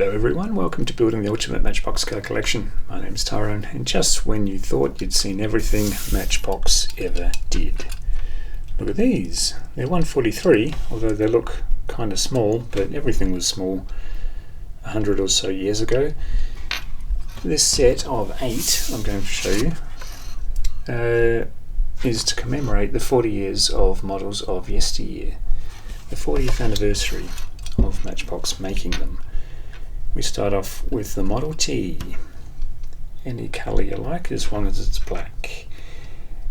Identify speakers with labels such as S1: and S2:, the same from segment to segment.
S1: Hello everyone, welcome to Building the Ultimate Matchbox Car Collection. My name is Tyrone, and just when you thought you'd seen everything Matchbox ever did. Look at these. They're 143, although they look kind of small, but everything was small 100 or so years ago. This set of 8 I'm going to show you is to commemorate the 40 years of Models of Yesteryear, the 40th anniversary of Matchbox making them. We start off with the Model T, any colour you like as long as it's black.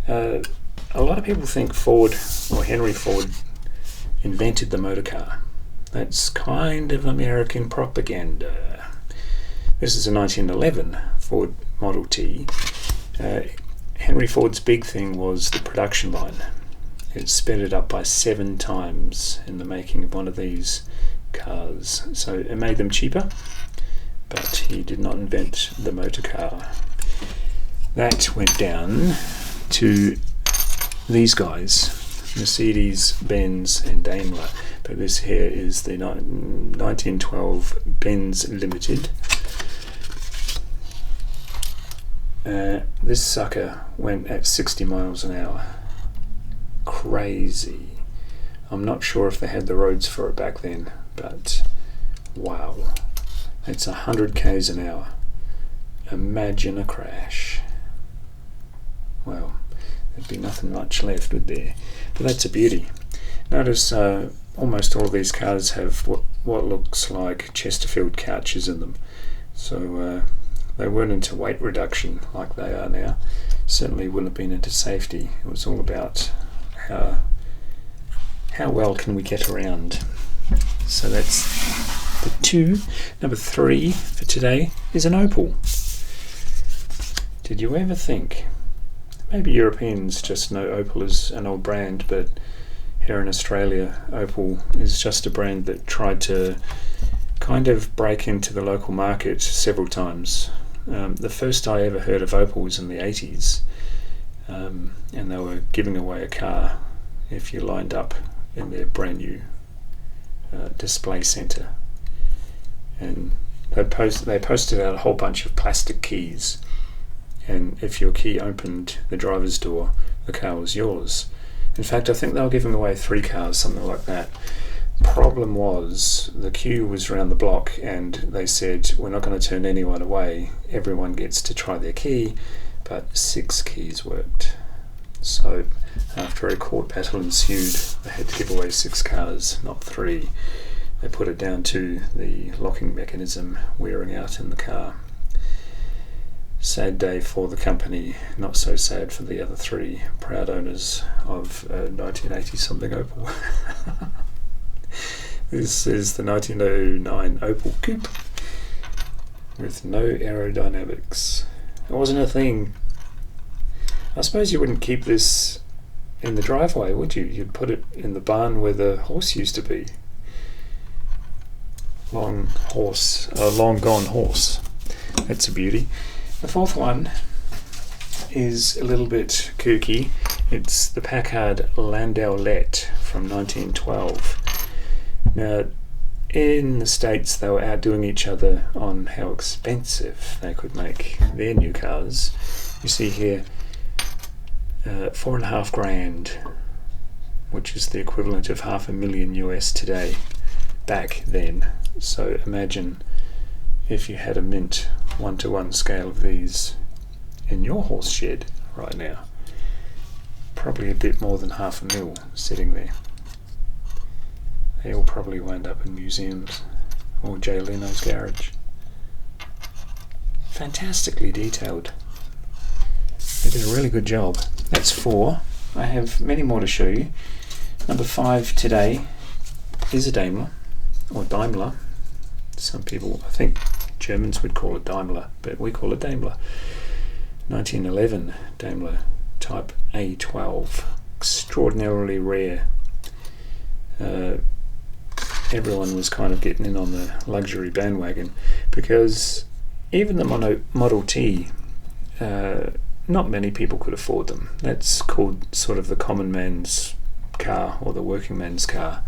S1: A lot of people think Ford, or Henry Ford, invented the motor car. That's kind of American propaganda. This is a 1911 Ford Model T. Henry Ford's big thing was the production line. It sped it up by 7 times in the making of one of these cars. So it made them cheaper, but he did not invent the motor car. That went down to these guys, Mercedes, Benz and Daimler. But this here is the 1912 Benz Limited. This sucker went at 60 miles an hour. Crazy. I'm not sure if they had the roads for it back then, but wow, it's 100 k's an hour. Imagine a crash. Well, there'd be nothing much left, would there? But that's a beauty. Notice almost all of these cars have what looks like Chesterfield couches in them, so they weren't into weight reduction like they are now. Certainly wouldn't have been into safety. It was all about how well can we get around. So that's the 2. Number 3 for today is an Opel. Did you ever think, maybe Europeans just know Opel as an old brand, but here in Australia Opel is just a brand that tried to kind of break into the local market several times. The first I ever heard of Opel was in the 80s, and they were giving away a car if you lined up in their brand new display centre, and they posted out a whole bunch of plastic keys, and if your key opened the driver's door, the car was yours. In fact, I think they were giving away 3 cars, something like that. Problem was, the queue was around the block, and they said, we're not going to turn anyone away, everyone gets to try their key, but 6 keys worked. So after a court battle ensued, they had to give away 6 cars, not 3. They put it down to the locking mechanism wearing out in the car. Sad day for the company, not so sad for the other 3 proud owners of 1980 something Opel. This is the 1909 Opel Coupe with no aerodynamics. It wasn't a thing. I suppose you wouldn't keep this in the driveway, would you? You'd put it in the barn where the horse used to be. Long gone horse. That's a beauty. The 4th one is a little bit kooky. It's the Packard Landaulet from 1912. Now, in the States, they were outdoing each other on how expensive they could make their new cars. You see here, $4.5 grand, which is the equivalent of $500,000 US today, back then. So imagine if you had a mint 1-to-1 scale of these in your horse shed right now. Probably a bit more than $500,000 sitting there. They all probably wind up in museums or Jay Leno's garage. Fantastically detailed. They did a really good job. That's 4. I have many more to show you. Number 5 today is a Daimler, or Daimler. Some people, I think Germans would call it Daimler, but we call it Daimler. 1911 Daimler Type A12. Extraordinarily rare. Everyone was kind of getting in on the luxury bandwagon, because even the Model T, not many people could afford them. That's called sort of the common man's car, or the working man's car.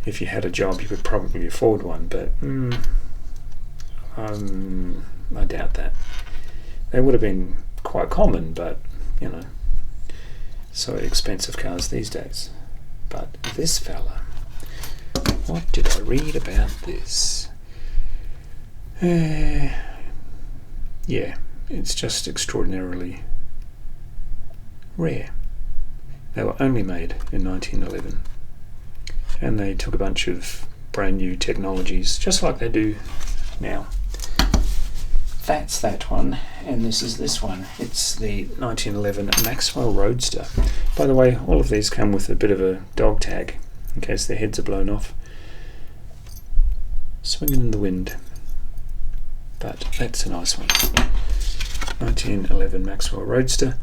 S1: If you had a job, you could probably afford one, but I doubt that. They would have been quite common, but you know, so expensive cars these days. But this fella, what did I read about this? Yeah, it's just extraordinarily rare. They were only made in 1911, and they took a bunch of brand new technologies, just like they do now. That's that one, and this is this one. It's the 1911 Maxwell Roadster. By the way, all of these come with a bit of a dog tag, in case their heads are blown off. Swinging in the wind. But that's a nice one. 1911 Maxwell Roadster.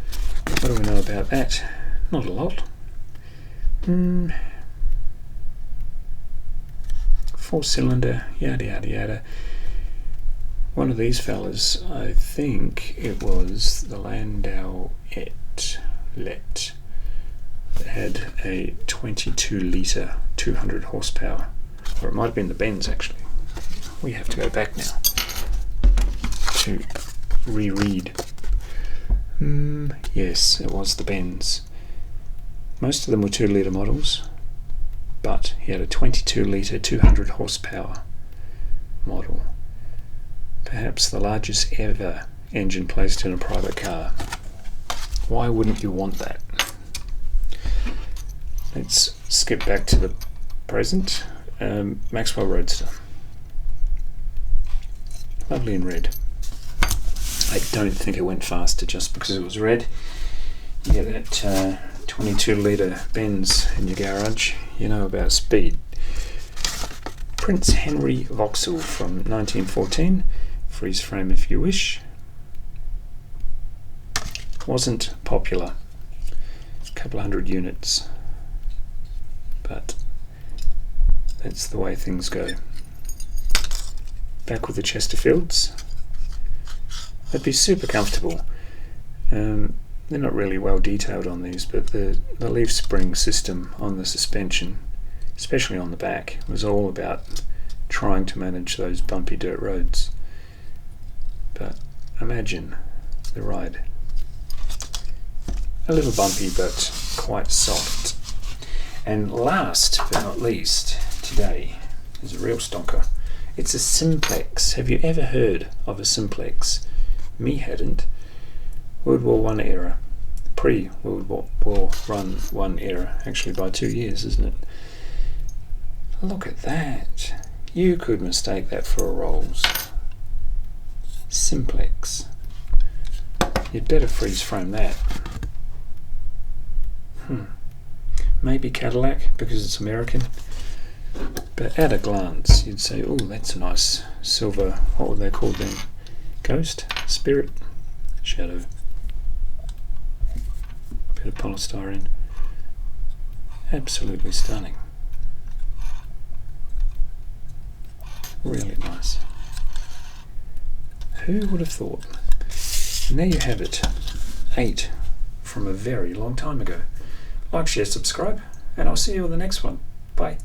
S1: What do we know about that? Not a lot. 4-cylinder, yada yada yada. One of these fellas, I think it was the Landau Let, that had a 22 litre 200 horsepower, or it might have been the Benz actually. We have to go back now to reread. Yes, it was the Benz. Most of them were 2 litre models, but he had a 22 litre 200 horsepower model. Perhaps the largest ever engine placed in a private car. Why wouldn't you want that? Let's skip back to the present. Maxwell Roadster. Lovely in red. I don't think it went faster just because it was red. You get that 22 litre Benz in your garage, you know about speed. Prince Henry Vauxhall from 1914. Freeze frame if you wish. Wasn't popular. A couple of hundred units. But that's the way things go. Back with the Chesterfields. They'd be super comfortable. They're not really well detailed on these, but the leaf spring system on the suspension, especially on the back, was all about trying to manage those bumpy dirt roads. But imagine the ride. A little bumpy, but quite soft. And last but not least, today is a real stonker. It's a simplex. Have you ever heard of a simplex? Me hadn't. World War I era. Pre-World War I era. Actually by 2 years, isn't it? Look at that. You could mistake that for a Rolls. Simplex. You'd better freeze frame that. Maybe Cadillac because it's American. But at a glance, you'd say, oh, that's a nice silver, what were they called then? Ghost? Spirit? Shadow. Bit of polystyrene. Absolutely stunning. Really nice. Who would have thought? And there you have it. 8 from a very long time ago. Like, share, subscribe, and I'll see you on the next one. Bye.